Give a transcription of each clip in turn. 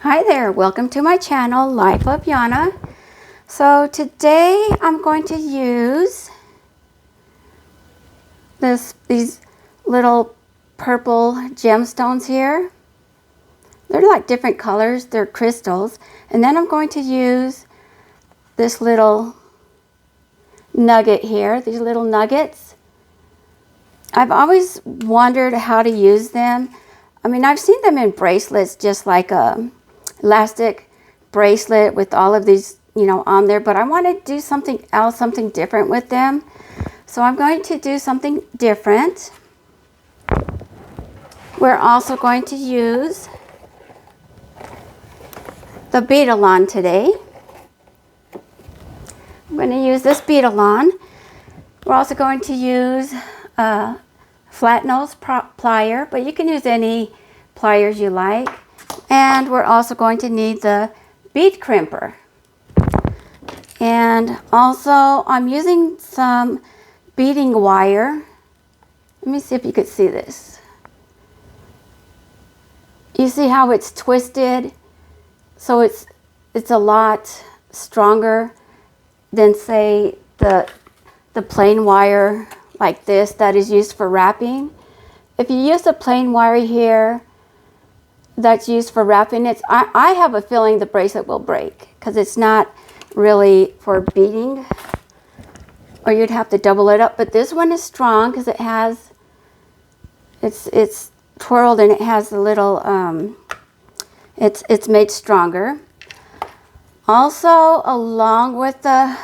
Hi there, welcome to my channel, Life of Yana. So today I'm going to use these little purple gemstones here. They're like different colors, they're crystals. And then I'm going to use this little nugget here, these little nuggets. I've always wondered how to use them. I mean, I've seen them in bracelets, just like a elastic bracelet with all of these, on there, but I want to do something else, something different with them. So I'm going to do something different. We're also going to use the bead-alon today. I'm going to use this bead-alon. We're also going to use a flat nose plier, but you can use any pliers you like. And we're also going to need the bead crimper. And also I'm using some beading wire. Let me see if you could see this. You see how it's twisted? So it's a lot stronger than, say, the plain wire like this that is used for wrapping. If you use a plain wire here that's used for wrapping, I have a feeling the bracelet will break because it's not really for beading, or you'd have to double it up. But this one is strong because it's twirled and it has the little it's made stronger. Also, along with the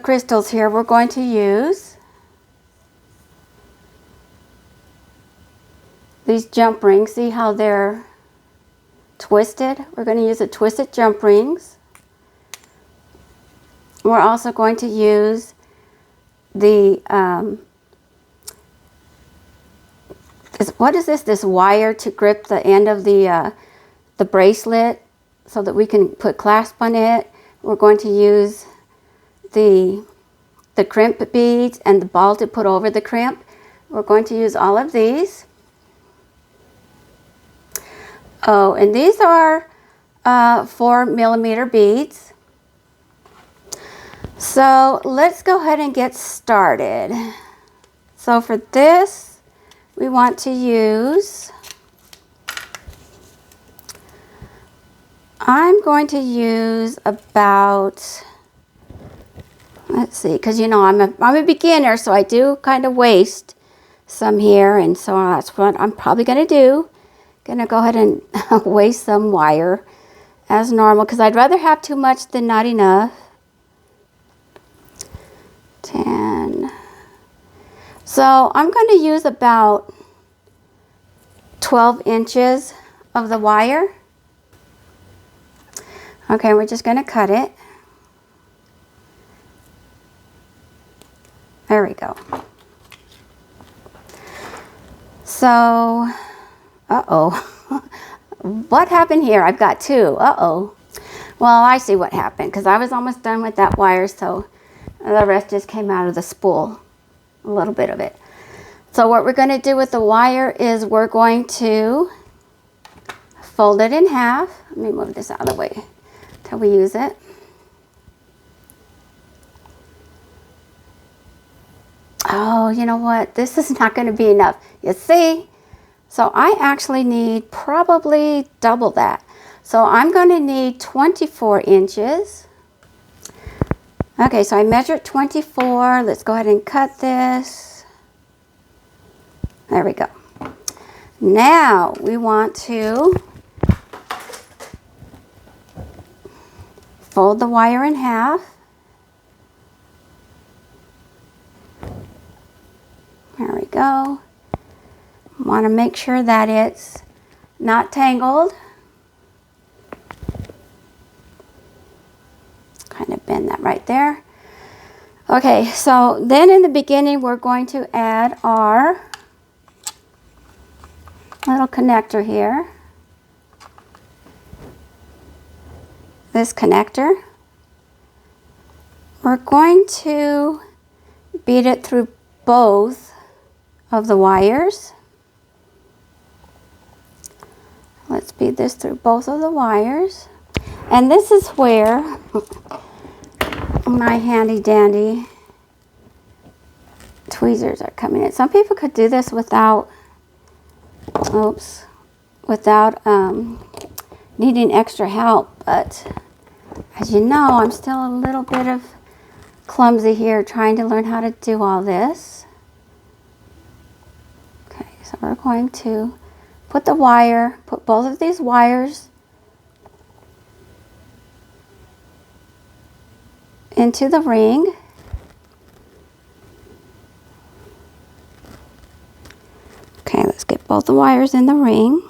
crystals here, we're going to use these jump rings. See how they're twisted? We're going to use the twisted jump rings. We're also going to use the what is this? This wire to grip the end of the bracelet so that we can put clasp on it. We're going to use the crimp beads and the ball to put over the crimp. We're going to use all of these. Oh, and these are 4mm beads. So let's go ahead and get started. So for this, we want to use, I'm going to use about, let's see, because I'm a beginner, so I do kind of waste some here, and so that's what I'm probably going to do. Gonna go ahead and waste some wire as normal because I'd rather have too much than not enough. 10. So I'm going to use about 12 inches of the wire. Okay, we're just going to cut it. There we go. So, uh-oh. What happened here? I've got two. Uh-oh. Well, I see what happened because I was almost done with that wire, so the rest just came out of the spool, a little bit of it. So what we're going to do with the wire is we're going to fold it in half. Let me move this out of the way till we use it. Oh, you know what? This is not going to be enough. You see? So I actually need probably double that. So I'm going to need 24 inches. Okay, so I measured 24. Let's go ahead and cut this. There we go. Now we want to fold the wire in half. There we go. Want to make sure that it's not tangled. Kind of bend that right there. Okay, so then in the beginning we're going to add our little connector here. This connector. We're going to bead it through both of the wires. Crimp bead this through both of the wires. And this is where my handy dandy tweezers are coming in. Some people could do this without, without needing extra help, but as you know, I'm still a little bit of clumsy here trying to learn how to do all this. Okay, so we're going to put both of these wires into the ring. Okay, let's get both the wires in the ring.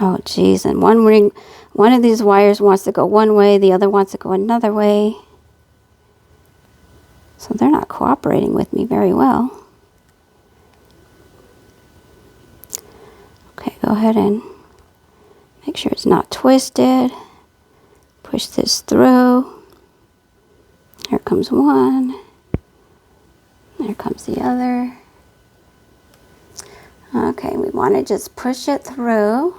Oh geez, and one of these wires wants to go one way, the other wants to go another way. So they're not cooperating with me very well. Okay, go ahead and make sure it's not twisted. Push this through. Here comes one. There comes the other. Okay, we want to just push it through.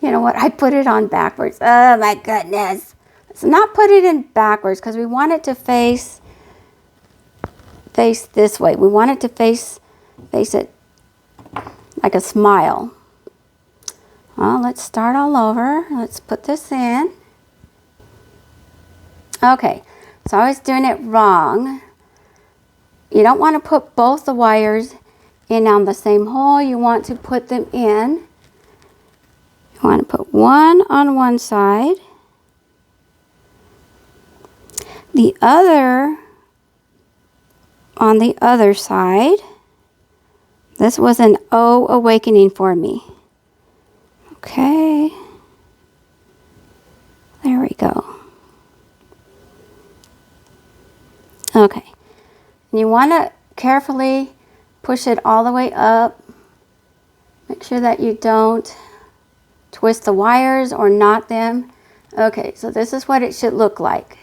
You know what? I put it on backwards. Oh my goodness. Let's not put it in backwards because we want it to face this way. We want it to face it like a smile. Well, let's start all over. Let's put this in. Okay, so I was doing it wrong. You don't want to put both the wires in on the same hole. You want to put them in. You want to put one on one side, the other on the other side. This was an O awakening for me. Okay, there we go. Okay, and you want to carefully push it all the way up. Make sure that you don't twist the wires or knot them. Okay, so this is what it should look like.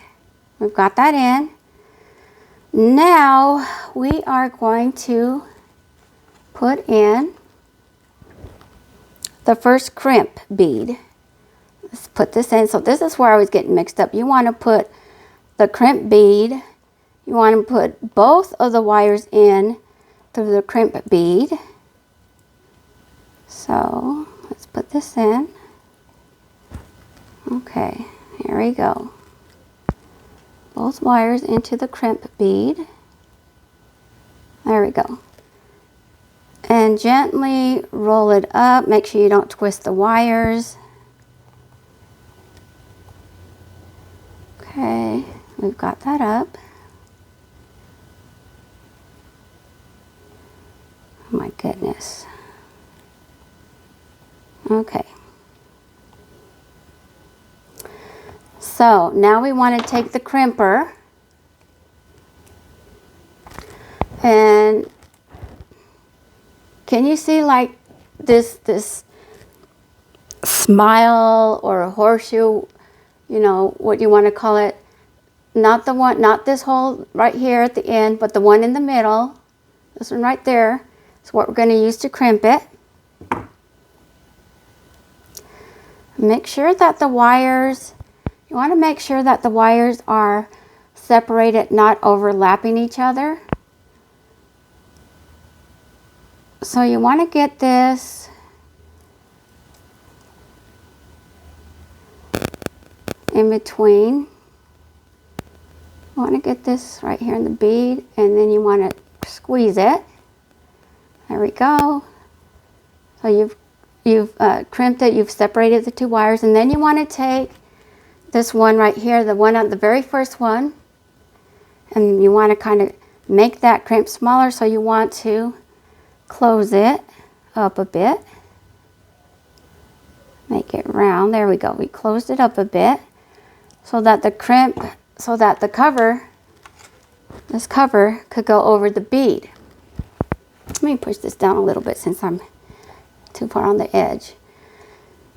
We've got that in. Now we are going to put in the first crimp bead. Let's put this in. So this is where I was getting mixed up. You want to put the crimp bead. You want to put both of the wires in through the crimp bead. So let's put this in. Okay, here we go. Both wires into the crimp bead. There we go. And gently roll it up. Make sure you don't twist the wires. Okay, we've got that up. Oh my goodness. Okay. So now we want to take the crimper and can you see like this smile or a horseshoe, you know, what you want to call it? Not the one, not this hole right here at the end, but the one in the middle. This one right there is what we're going to use to crimp it. Make sure that the wires, you want to make sure that the wires are separated, not overlapping each other. So you want to get this in between. You want to get this right here in the bead, and then you want to squeeze it. There we go. So you've crimped it, you've separated the two wires, and then you want to take this one right here, the one on the very first one, and you want to kind of make that crimp smaller, so you want to close it up a bit. Make it round. There we go. We closed it up a bit so that the crimp, so that the cover, this cover could go over the bead. Let me push this down a little bit since I'm too far on the edge.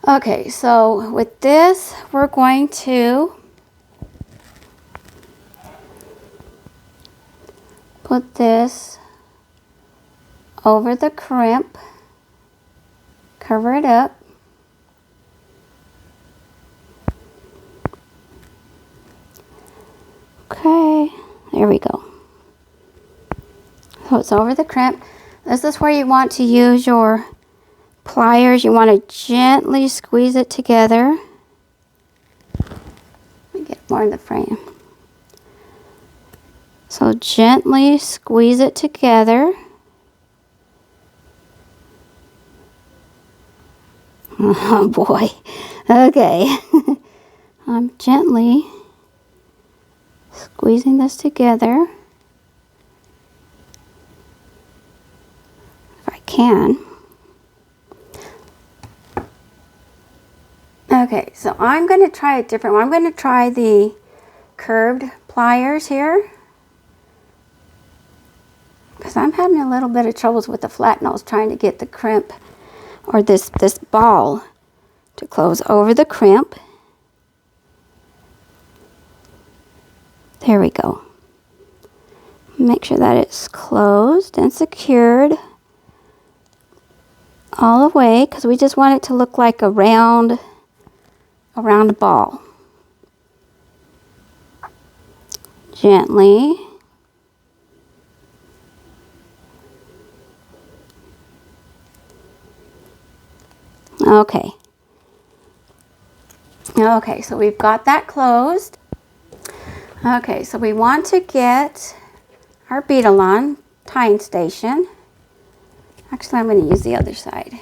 Okay, so with this, we're going to put this over the crimp, cover it up. Okay, there we go. So it's over the crimp. This is where you want to use your pliers. You want to gently squeeze it together. Let me get more in the frame. So gently squeeze it together. Oh boy. Okay. I'm gently squeezing this together. If I can. Okay, so I'm going to try a different one. I'm going to try the curved pliers here, because I'm having a little bit of troubles with the flat nose trying to get the crimp, or this ball, to close over the crimp. There we go. Make sure that it's closed and secured all the way, because we just want it to look like a round ball. Gently. Okay. Okay, so we've got that closed. Okay, so we want to get our bead-along tying station. Actually, I'm going to use the other side.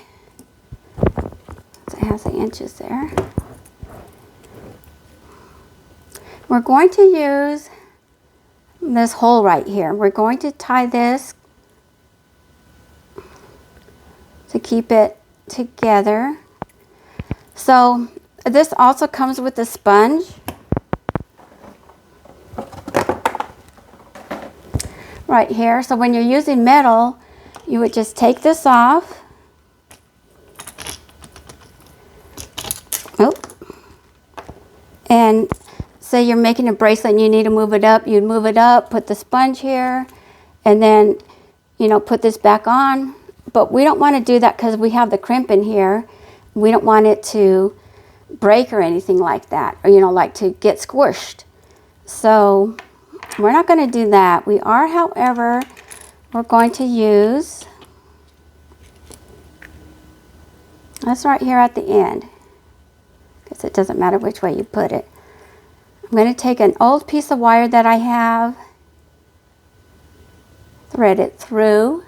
So it has the inches there. We're going to use this hole right here. We're going to tie this to keep it together. So this also comes with a sponge. Right here. So when you're using metal, you would just take this off. Oh. And say you're making a bracelet and you need to move it up, you'd move it up, put the sponge here, and then, you know, put this back on. But we don't want to do that because we have the crimp in here. We don't want it to break or anything like that, or, you know, like to get squished. So we're not going to do that. We are, however, we're going to use this right here at the end, because it doesn't matter which way you put it. I'm going to take an old piece of wire that I have, thread it through.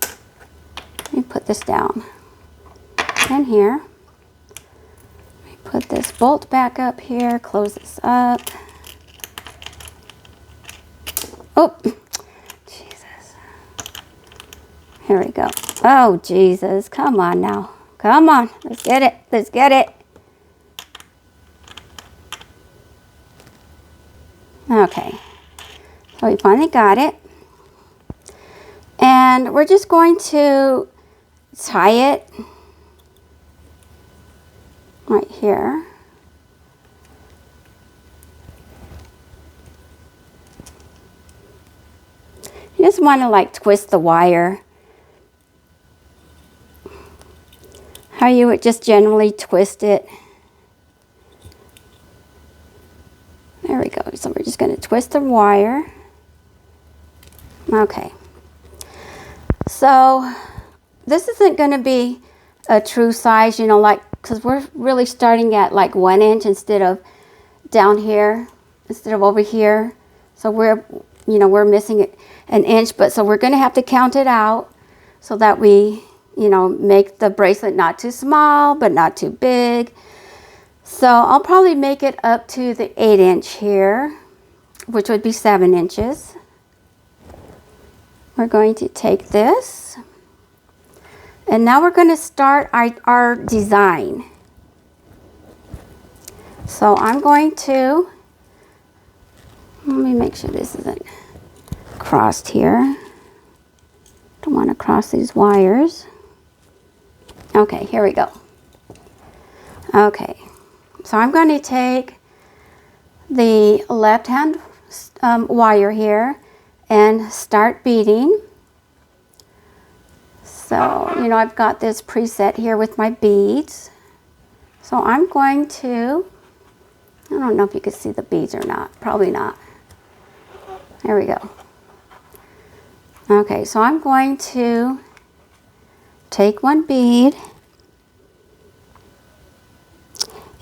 Let me put this down in here. Let me put this bolt back up here, close this up. Oh, Jesus. Here we go. Oh, Jesus. Come on now. Come on. Let's get it. Let's get it. Okay. So we finally got it. And we're just going to tie it right here. You just want to like twist the wire. How you would just generally twist it. There we go. So we're just going to twist the wire. Okay. So this isn't going to be a true size, you know, like, because we're really starting at like 1 inch instead of down here, instead of over here. So we're, you know, we're missing it an inch, but so we're going to have to count it out so that we, you know, make the bracelet not too small, but not too big. So I'll probably make it up to the 8 inch here, which would be 7 inches. We're going to take this, and now we're going to start our design. So I'm going to, let me make sure this isn't crossed here. Don't want to cross these wires. Okay, here we go. Okay, so I'm going to take the left hand wire here, and start beading. So, you know, I've got this preset here with my beads. So I'm going to, I don't know if you can see the beads or not, probably not. There we go. Okay, so I'm going to take one bead,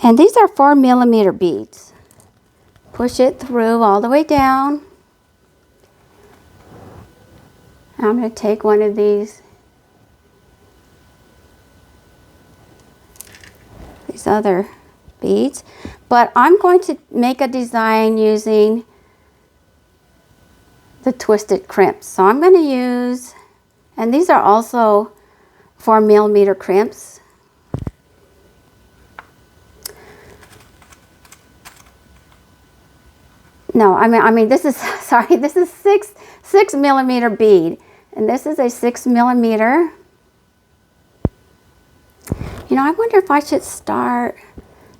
and these are 4mm beads. Push it through all the way down. I'm going to take one of these other beads, but I'm going to make a design using the twisted crimps. So I'm going to use, and these are also 4mm crimps. No, I mean this is, sorry, this is 6mm bead, and this is a 6mm. You know, I wonder if I should start,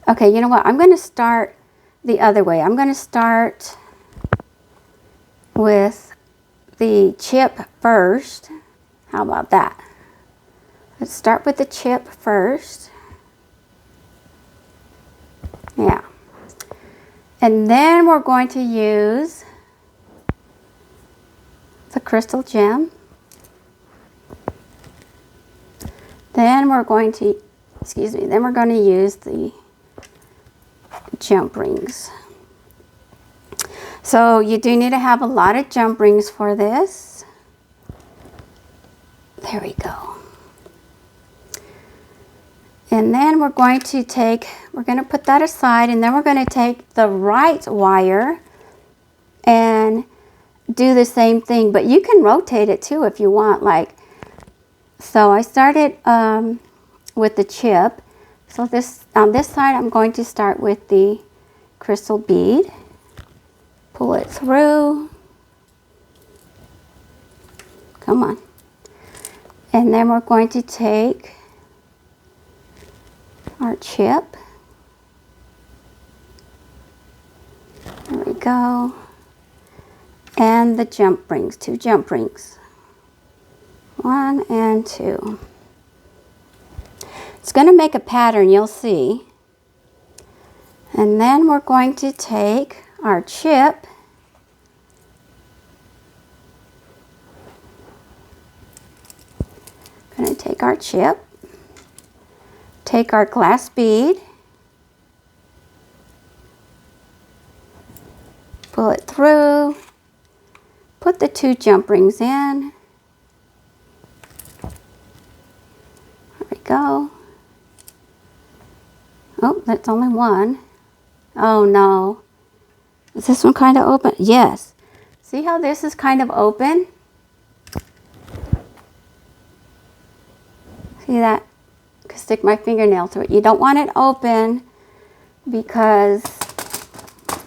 okay, you know what, I'm going to start the other way. I'm going to start with the chip first. How about that? Let's start with the chip first. Yeah. And then we're going to use the crystal gem. Then we're going to, then we're going to use the jump rings. So you do need to have a lot of jump rings for this. There we go. And then we're going to put that aside, and then we're going to take the right wire and do the same thing, but you can rotate it too if you want. Like, so I started with the chip. So this, on this side, I'm going to start with the crystal bead. Pull it through. Come on. And then we're going to take our chip. There we go. And the jump rings, 2 jump rings. 1 and 2. It's going to make a pattern, you'll see. And then we're going to take our chip. Going to take our chip. Take our glass bead. Pull it through. Put the 2 jump rings in. There we go. Oh, that's only 1. Oh no. Is this one kind of open? Yes. See how this is kind of open? See that? I can stick my fingernail through it. You don't want it open because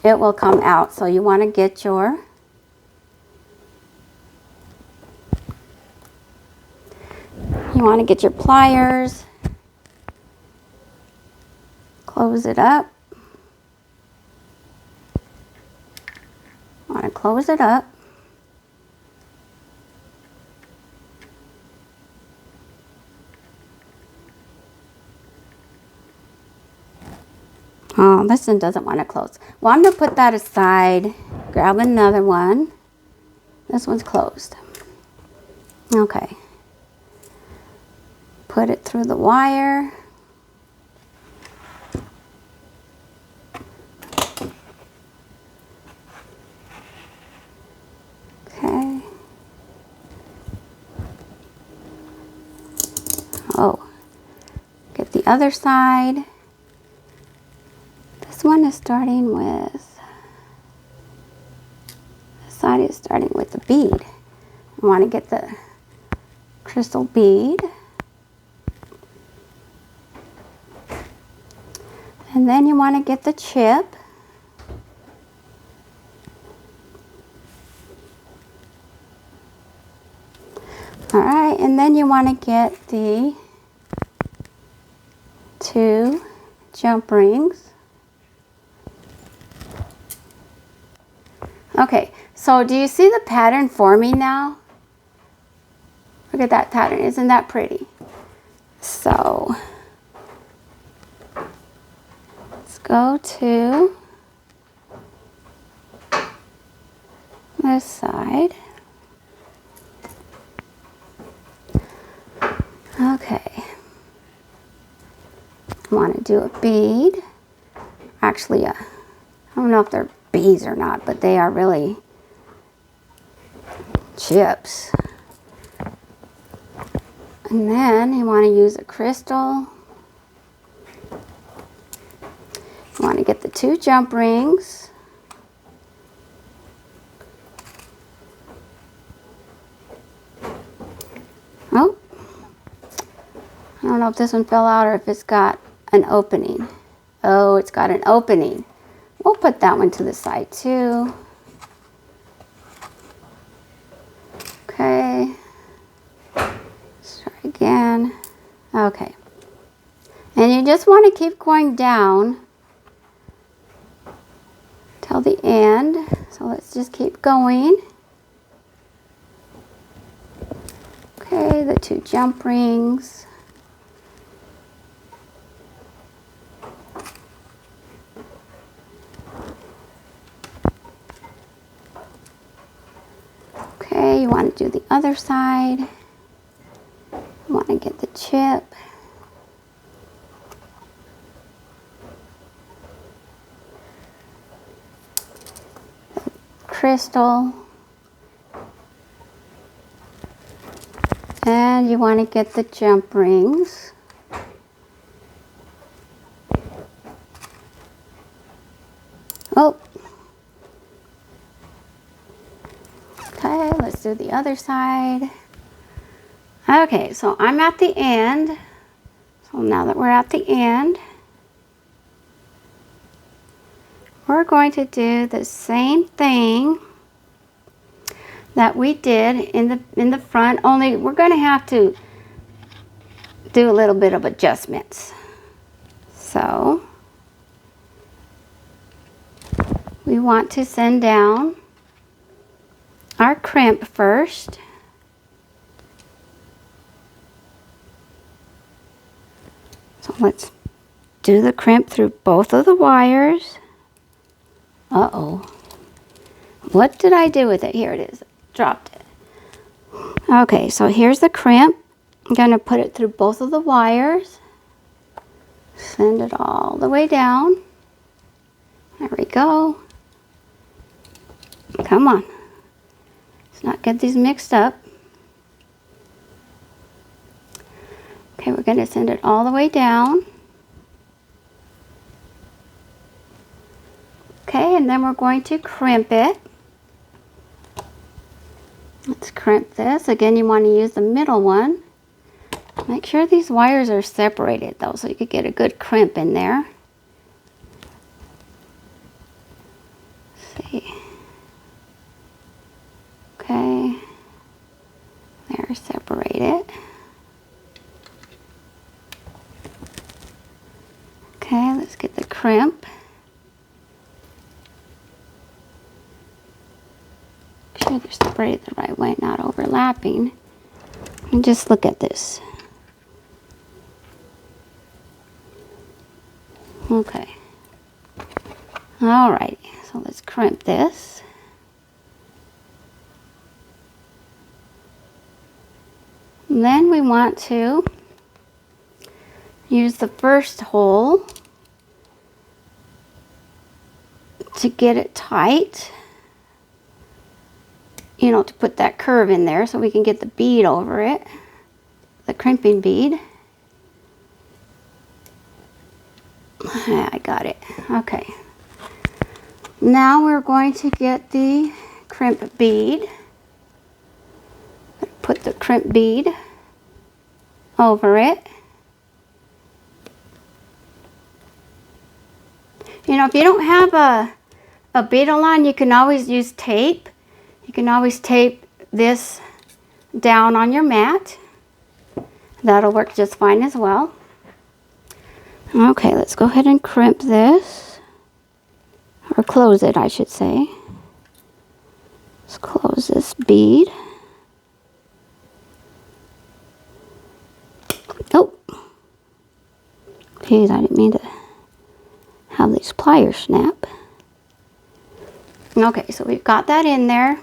it will come out. So you want to get your pliers. Close it up. Want to close it up. Oh, this one doesn't want to close. Well, I'm going to put that aside. Grab another one. This one's closed. Okay. Put it through the wire. Okay. Oh. Get the other side. This one is starting with, this side is starting with the bead. I want to get the crystal bead. And then you want to get the chip. All right, and then you want to get the 2 jump rings. Okay, so do you see the pattern forming now? Look at that pattern, isn't that pretty? So let's go to this side. Okay, I want to do a bead. Actually, I don't know if they're beads or not, but they are really chips. And then you want to use a crystal. You want to get the 2 jump rings. Oh, I don't know if this one fell out or if it's got an opening. Oh, it's got an opening. We'll put that one to the side too. Okay. Let's try again. Okay. And you just want to keep going down till the end. So let's just keep going. Okay, the 2 jump rings. Okay, you want to do the other side. You want to get the chip. Crystal. And you want to get the jump rings. Oh. Okay, let's do the other side. Okay, so I'm at the end. So now that we're at the end, we're going to do the same thing that we did in the front, only we're going to have to do a little bit of adjustments. So we want to send down our crimp first. So let's do the crimp through both of the wires. Uh-oh. What did I do with it? Here it is. Dropped it. Okay, so here's the crimp. I'm going to put it through both of the wires. Send it all the way down. There we go. Come on. Let's not get these mixed up. Okay, we're going to send it all the way down. Okay, and then we're going to crimp it. Let's crimp this. Again, you want to use the middle one. Make sure these wires are separated though, so you could get a good crimp in there. Let's see. Okay. They're separated. Okay, let's get the crimp. Make sure they're separated the right way, not overlapping. And just look at this. Okay. Alrighty, so let's crimp this. And then we want to use the first hole to get it tight. You know, to put that curve in there so we can get the bead over it, the crimping bead. I got it. Okay. Now we're going to get the crimp bead. Put the crimp bead over it. You know, if you don't have a beadle on, you can always use tape. You can always tape this down on your mat. That'll work just fine as well. Okay, let's go ahead and crimp this. Or close it, I should say. this bead. Oh, geez, I didn't mean to have these pliers snap. Okay, so we've got that in there.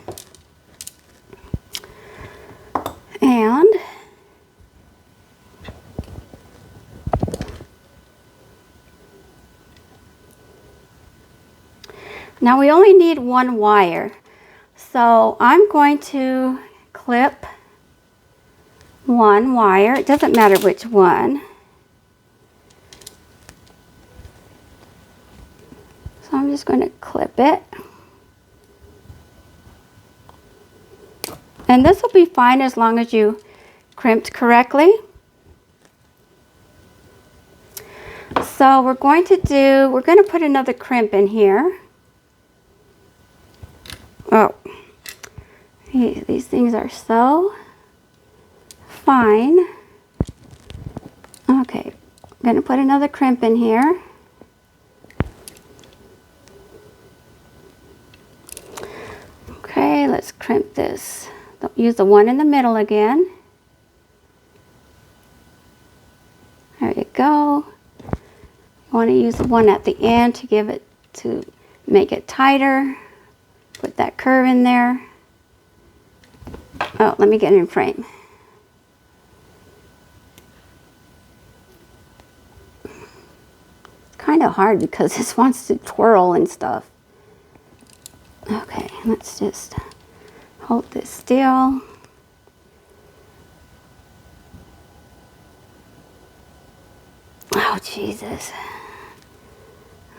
And now we only need one wire. So I'm going to clip one wire. It doesn't matter which one. So I'm just going to clip it. And this will be fine as long as you crimped correctly. So we're going to put another crimp in here. Oh, these things are so fine. Okay, I'm going to put another crimp in here. Okay, let's crimp this. Don't use the one in the middle again. There you go. You want to use the one at the end to make it tighter. Put that curve in there. Oh, let me get in frame. It's kind of hard because this wants to twirl and stuff. Okay, let's just hold this still. Oh, Jesus.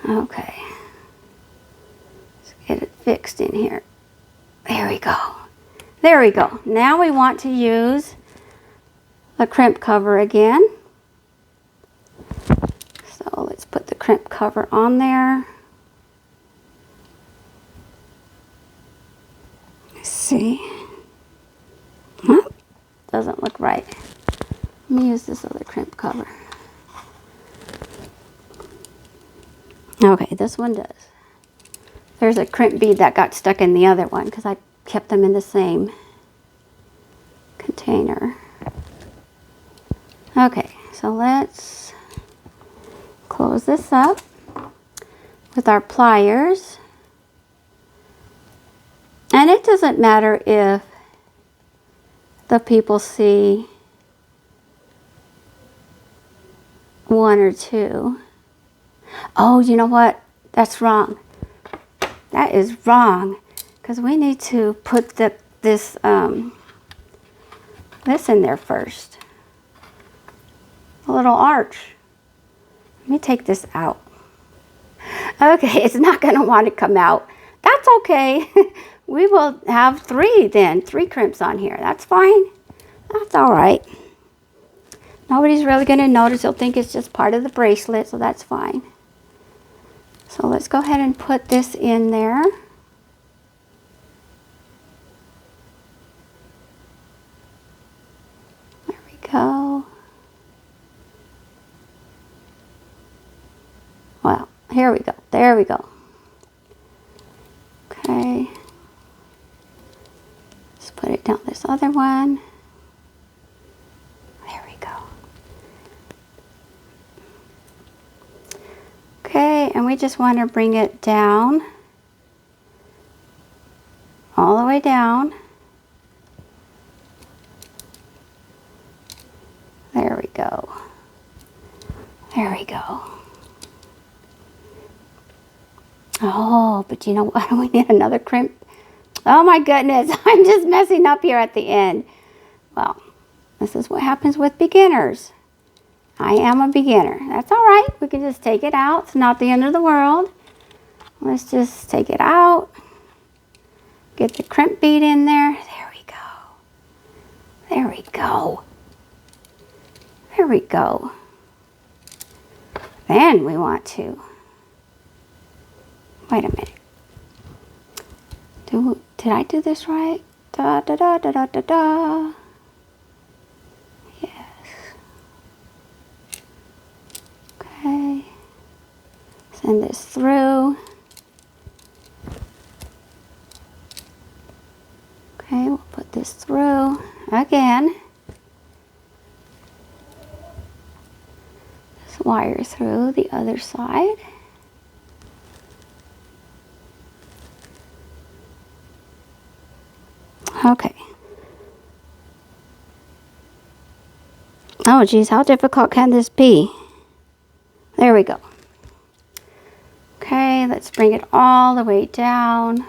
Okay. Let's get it fixed in here. There we go. There we go. Now we want to use the crimp cover again. So let's put the crimp cover on there. Let's see. Oh, doesn't look right. Let me use this other crimp cover. Okay, this one does. There's a crimp bead that got stuck in the other one because I kept them in the same container. Okay, so let's close this up with our pliers. And it doesn't matter if the people see one or two. Oh, you know what? That's wrong. That is wrong, because we need to put this in there first. A little arch. Let me take this out. Okay, it's not going to want to come out. That's okay. We will have three crimps on here. That's fine. That's all right. Nobody's really going to notice. They'll think it's just part of the bracelet, so that's fine. So let's go ahead and put this in there. There we go. Well, here we go. There we go. Okay. Let's put it down this other one. There we go. Okay, and we just want to bring it down, all the way down. There we go. There we go. Oh, but you know what? We need another crimp. Oh my goodness, I'm just messing up here at the end. Well, this is what happens with beginners. I am a beginner. That's all right. We can just take it out. It's not the end of the world. Let's just take it out. Get the crimp bead in there. There we go. There we go. There we go. Then we want to, wait a minute. Did I do this right? Da da da da da da da. Yes. Okay. Send this through. Okay, put this through again. This wire through the other side. Okay. Oh geez, how difficult can this be? There we go. Okay, let's bring it all the way down.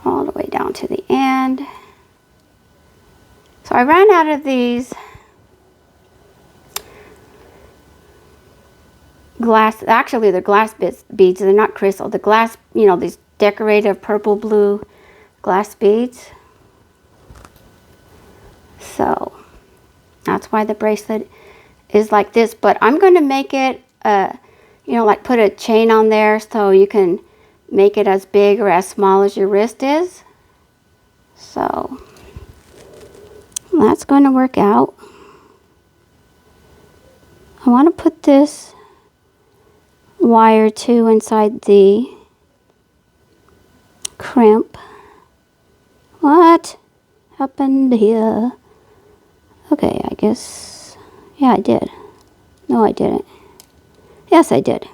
All the way down to the end. So I ran out of these glass, actually they're glass beads, they're not crystal. The glass, you know, these decorative purple blue glass beads. So that's why the bracelet is like this, but I'm going to make it, you know, like put a chain on there so you can make it as big or as small as your wrist is. So that's going to work out. I want to put this wire too inside the crimp. What happened here? Okay, I guess, yeah, I did. No, I didn't. Yes, I did.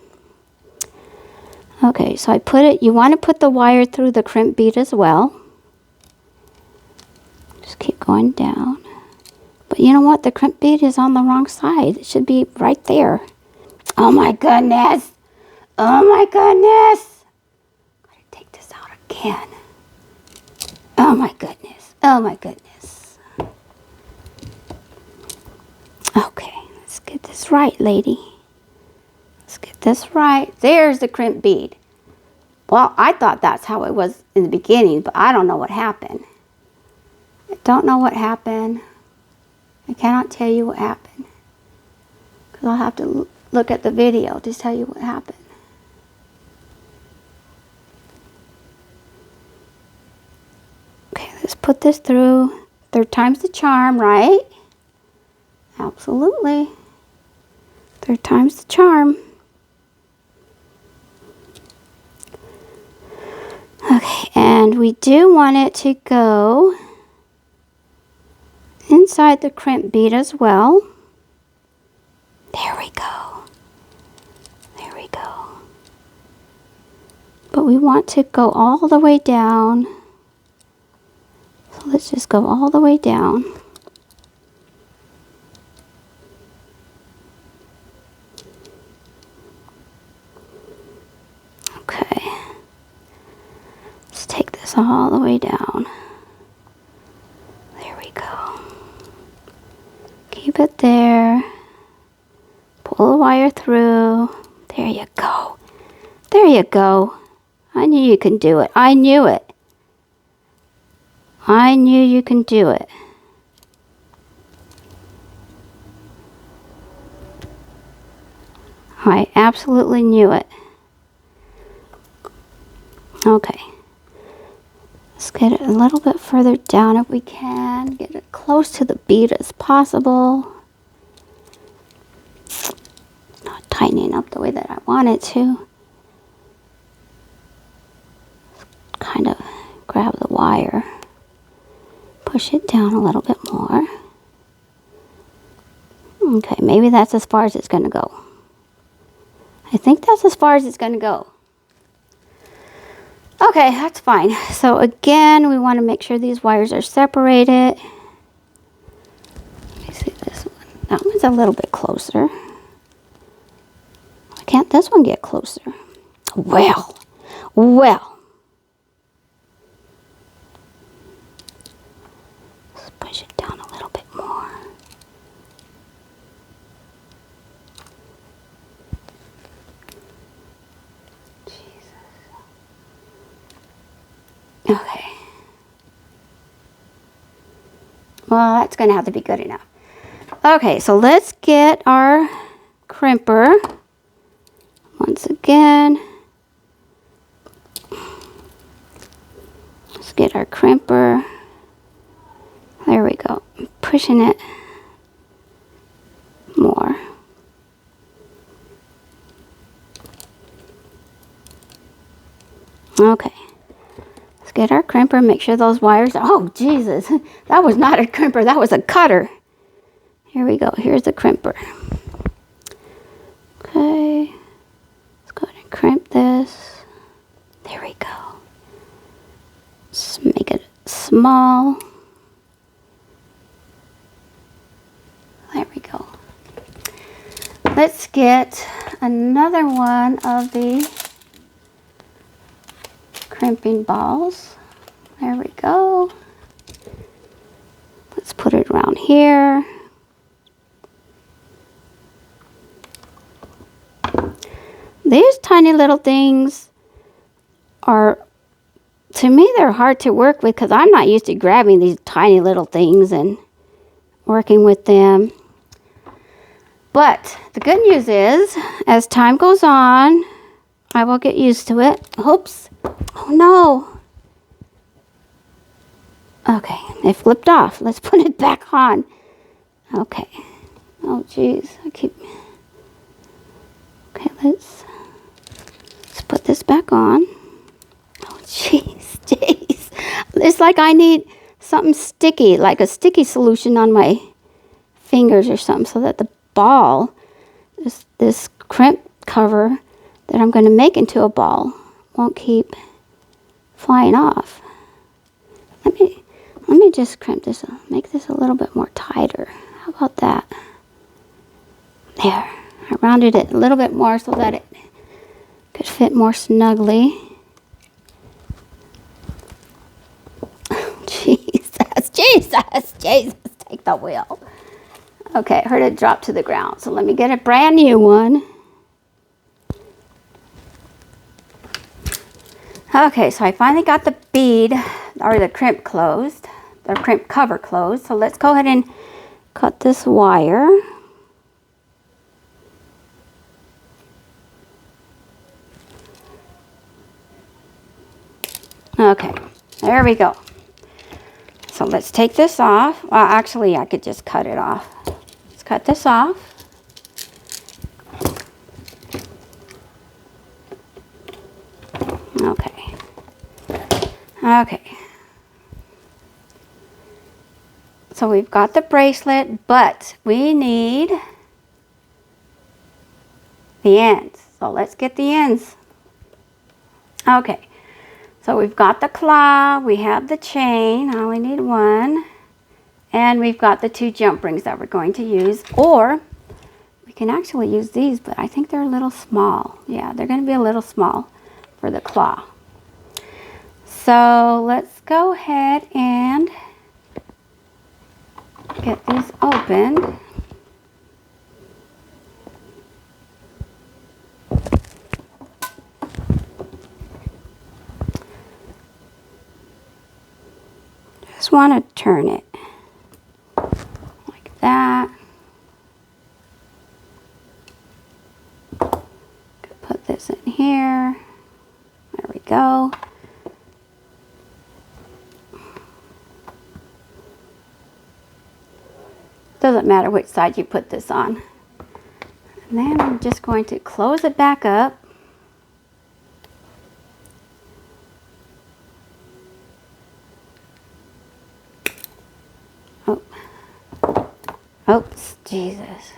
Okay, so I put it, you want to put the wire through the crimp bead as well. Just keep going down. But you know what? The crimp bead is on the wrong side. It should be right there. Oh my goodness. Oh my goodness. Gotta take this out again. Oh my goodness. Oh my goodness. Okay, let's get this right, lady. Let's get this right. There's the crimp bead. Well, I thought that's how it was in the beginning, but I don't know what happened. I don't know what happened. I cannot tell you what happened. Because I'll have to look at the video to tell you what happened. Okay, let's put this through. 3rd time's the charm, right? Absolutely. 3rd time's the charm. Okay, and we do want it to go inside the crimp bead as well. There we go. There we go. But we want to go all the way down. So let's just go all the way down. Okay. Let's take this all the way down. There we go. Keep it there. Pull the wire through. There you go. There you go. I knew you can do it. I knew it. I knew you can do it. I absolutely knew it. Okay. Let's get it a little bit further down if we can. Get it close to the bead as possible. Not tightening up the way that I want it to. Kind of grab the wire. Push it down a little bit more. Okay, maybe that's as far as it's going to go. I think that's as far as it's going to go. Okay, that's fine. So again, we want to make sure these wires are separated. Let me see this one. That one's a little bit closer. Why can't this one get closer? Well. Let's push it down a little bit more. Okay. Well, that's going to have to be good enough. Okay, so let's get our crimper. Once again, let's get our crimper. There we go. I'm pushing it more. Okay. Let's get our crimper, make sure those wires, oh Jesus, that was not a crimper, that was a cutter. Here we go, here's the crimper. Okay, let's go ahead and crimp this. There we go. Let's make it small. There we go. Let's get another one of the crimping balls. There we go. Let's put it around here. These tiny little things are, to me, they're hard to work with because I'm not used to grabbing these tiny little things and working with them. But the good news is, as time goes on, I will get used to it. Oops. Oh no. Okay, it flipped off. Let's put it back on. Okay. Oh geez, okay, let's put this back on. Oh jeez. It's like I need something sticky, like a sticky solution on my fingers or something, so that the ball, this crimp cover that I'm going to make into a ball, won't keep flying off. Let me just crimp this, make this a little bit more tighter. How about that? There, I rounded it a little bit more so that it could fit more snugly. Jesus, take the wheel. Okay, I heard it drop to the ground, so let me get a brand new one. Okay, so I finally got the bead, or the crimp closed, the crimp cover closed. So let's go ahead and cut this wire. Okay, there we go. So let's take this off. Well, actually, I could just cut it off. Let's cut this off. Okay. Okay. So we've got the bracelet, but we need the ends. So let's get the ends. Okay. So we've got the claw, we have the chain, I only need one, and we've got the 2 jump rings that we're going to use, or we can actually use these, but I think they're a little small. Yeah, they're going to be a little small for the claw. So let's go ahead and get these opened. Just want to turn it like that. Put this in here. There we go. Doesn't matter which side you put this on. And then I'm just going to close it back up. Oh. Oops, Jesus.